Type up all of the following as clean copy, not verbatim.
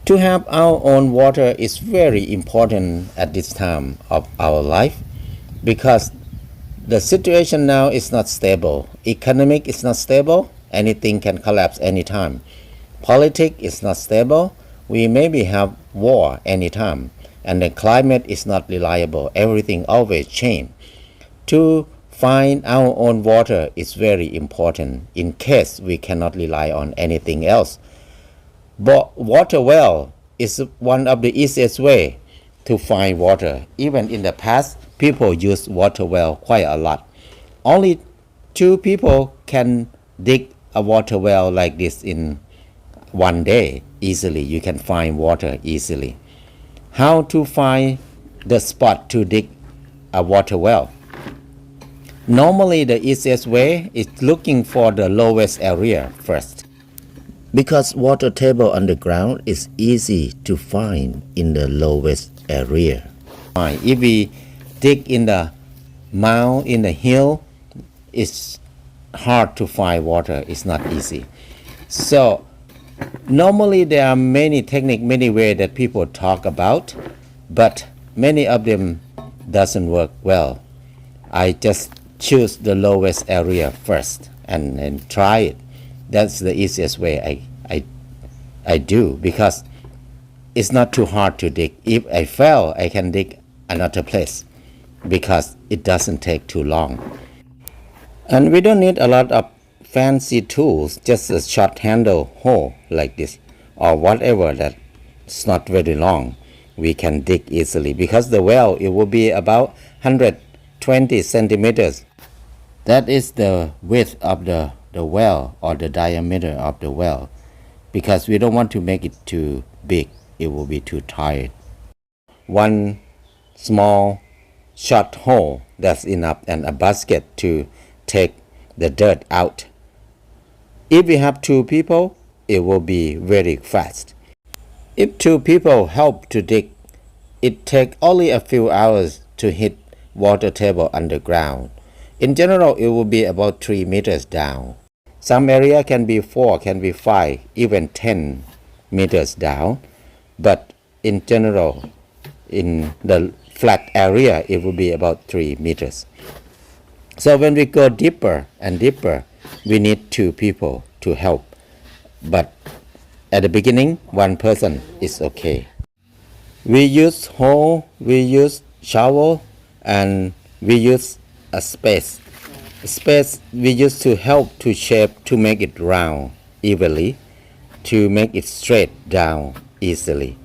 To have our own water is very important at this time of our life because the situation now is not stable. Economic is not stable. Anything can collapse anytime. Politics is not stable. We maybe have war anytime. And the climate is not reliable. Everything always change. To find our own water is very important in case we cannot rely on anything else. But water well is one of the easiest way to find water. Even in the past, people used water well quite a lot. Only 2 people can dig a water well like this in one day easily. You can find water easily. How to find the spot to dig a water well? Normally, the easiest way is looking for the lowest area first. Because water table underground is easy to find in the lowest area. If we dig in the mound, in the hill, it's hard to find water. It's not easy. So normally there are many techniques, many ways that people talk about, but many of them doesn't work well. I just choose the lowest area first and try it. That's the easiest way I do because it's not too hard to dig. If I fail, I can dig another place because it doesn't take too long. And we don't need a lot of fancy tools, just a short handle hole like this or whatever that's not very long. We can dig easily because the well, it will be about 120 centimeters. That is the width of the well or the diameter of the well because we don't want to make it too big. It will be too tight. One small short hole, that's enough, and a basket to take the dirt out. If we have 2 people, it will be very fast. If 2 people help to dig, it takes only a few hours to hit water table underground. In general, it will be about 3 meters down. Some area can be 4, can be 5, even 10 meters down. But in general, in the flat area, it will be about 3 meters. So when we go deeper and deeper, we need 2 people to help. But at the beginning, 1 person is okay. We use hoe, we use shovel, and we use a space. Space we use to help to shape, to make it round evenly, to make it straight down easily.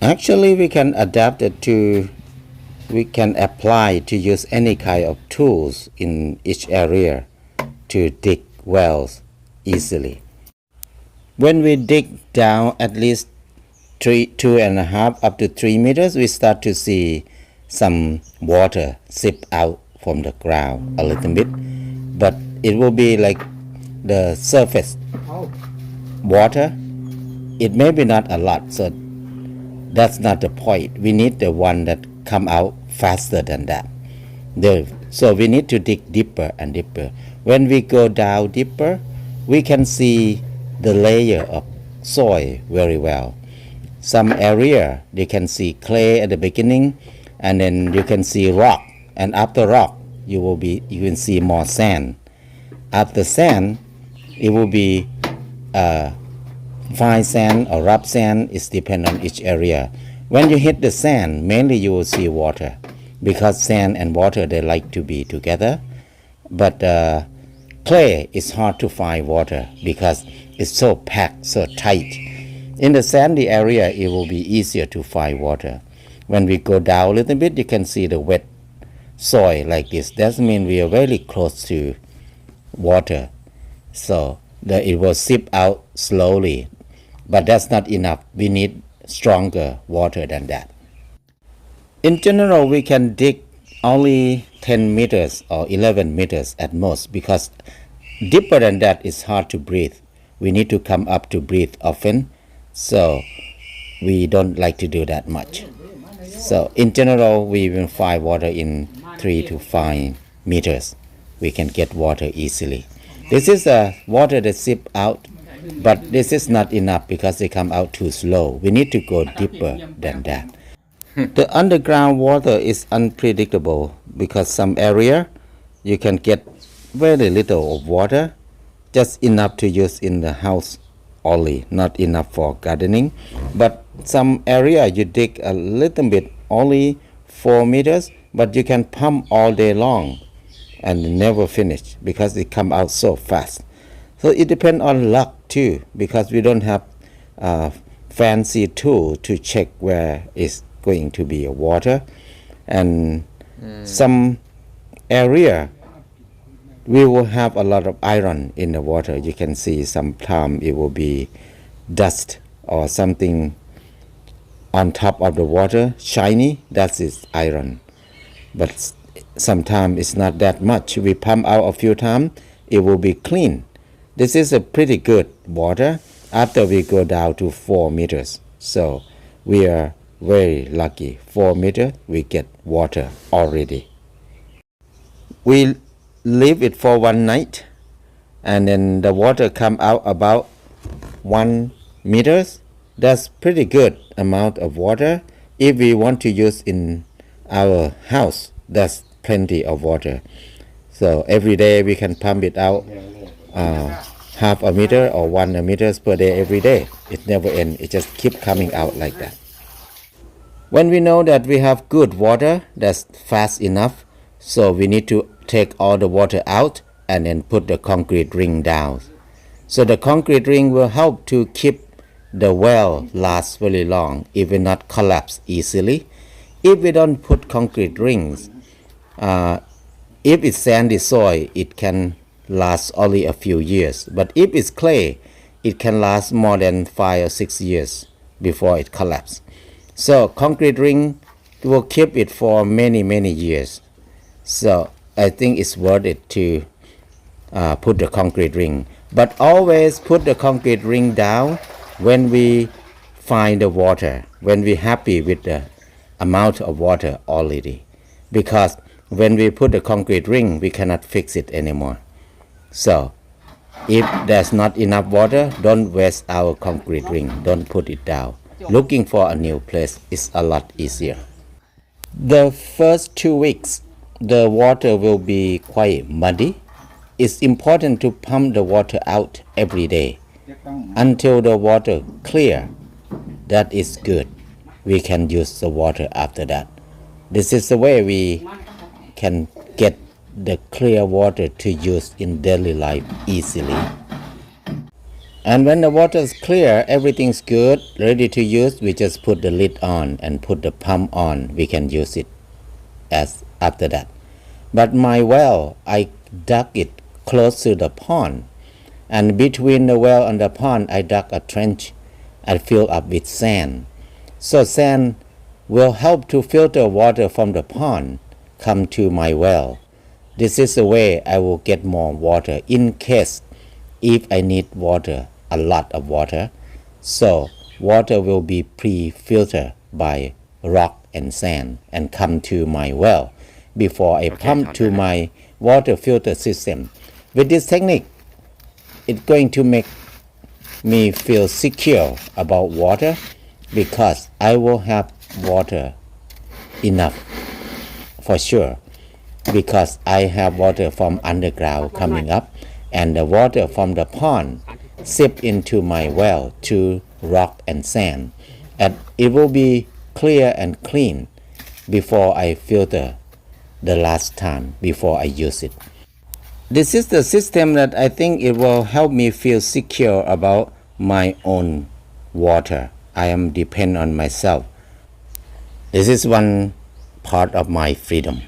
Actually, we can adapt it to, we can apply to use any kind of tools in each area to dig wells easily. When we dig down at least 2.5 up to 3 meters, we start to see some water seep out from the ground a little bit, but it will be like the surface water. It may be not a lot, so that's not the point. We need the one that come out faster than that. So we need to dig deeper and deeper. When we go down deeper, we can see the layer of soil very well. Some area they can see clay at the beginning, and then you can see rock, and after rock you can see more sand. After sand, it will be fine sand or rough sand. It depends on each area. When you hit the sand, mainly you will see water because sand and water, they like to be together. But clay is hard to find water because it's so packed, so tight. In the sandy area, it will be easier to find water. When we go down a little bit, you can see the wet soil like this. That means we are very close to water. So it will seep out slowly. But that's not enough. We need stronger water than that. In general, we can dig only 10 meters or 11 meters at most because deeper than that is hard to breathe. We need to come up to breathe often. So we don't like to do that much. So in general, we will find water in 3 to 5 meters. We can get water easily. This is the water that seep out But this is not enough because they come out too slow. We need to go deeper than that. The underground water is unpredictable because some area you can get very little of water, just enough to use in the house only, not enough for gardening. But some area you dig a little bit, only 4 meters, but you can pump all day long and never finish because it come out so fast. So it depends on luck too, because we don't have fancy tool to check where is going to be water. And some area we will have a lot of iron in the water. You can see sometimes it will be dust or something on top of the water, shiny, that is iron. But sometimes it's not that much. We pump out a few times, it will be clean. This is a pretty good water after we go down to 4 meters. So we are very lucky. 4 meters, we get water already. We leave it for one night, and then the water come out about 1 meters. That's pretty good amount of water. If we want to use in our house, that's plenty of water. So every day we can pump it out half a meter or 1 meter per day every day. It never ends. It just keep coming out like that. When we know that we have good water, that's fast enough, so we need to take all the water out and then put the concrete ring down. So the concrete ring will help to keep the well last very long. It will not collapse easily. If we don't put concrete rings, if it's sandy soil, it can last only a few years. But if it's clay, it can last more than 5 or 6 years before it collapses. So concrete ring will keep it for many years. So I think it's worth it to put the concrete ring. But always put the concrete ring down when we find the water, when we're happy with the amount of water already. Because when we put the concrete ring, we cannot fix it anymore. So if there's not enough water, don't waste our concrete ring. Don't put it down. Looking for a new place is a lot easier. The first 2 weeks, the water will be quite muddy. It's important to pump the water out every day until the water clear. That is good. We can use the water after that. This is the way we can get the clear water to use in daily life easily. And when the water is clear, everything's good, ready to use, we just put the lid on and put the pump on. We can use it as after that. But my well, I dug it close to the pond. And between the well and the pond, I dug a trench and filled up with sand. So sand will help to filter water from the pond come to my well. This is the way I will get more water in case if I need water, a lot of water. So water will be pre-filtered by rock and sand and come to my well before I pump to my water filter system. With this technique, it's going to make me feel secure about water because I will have water enough for sure, because I have water from underground coming up and the water from the pond sip into my well to rock and sand, and it will be clear and clean before I filter the last time before I use it. This is the system that I think it will help me feel secure about my own water. I am dependent on myself. This is one part of my freedom.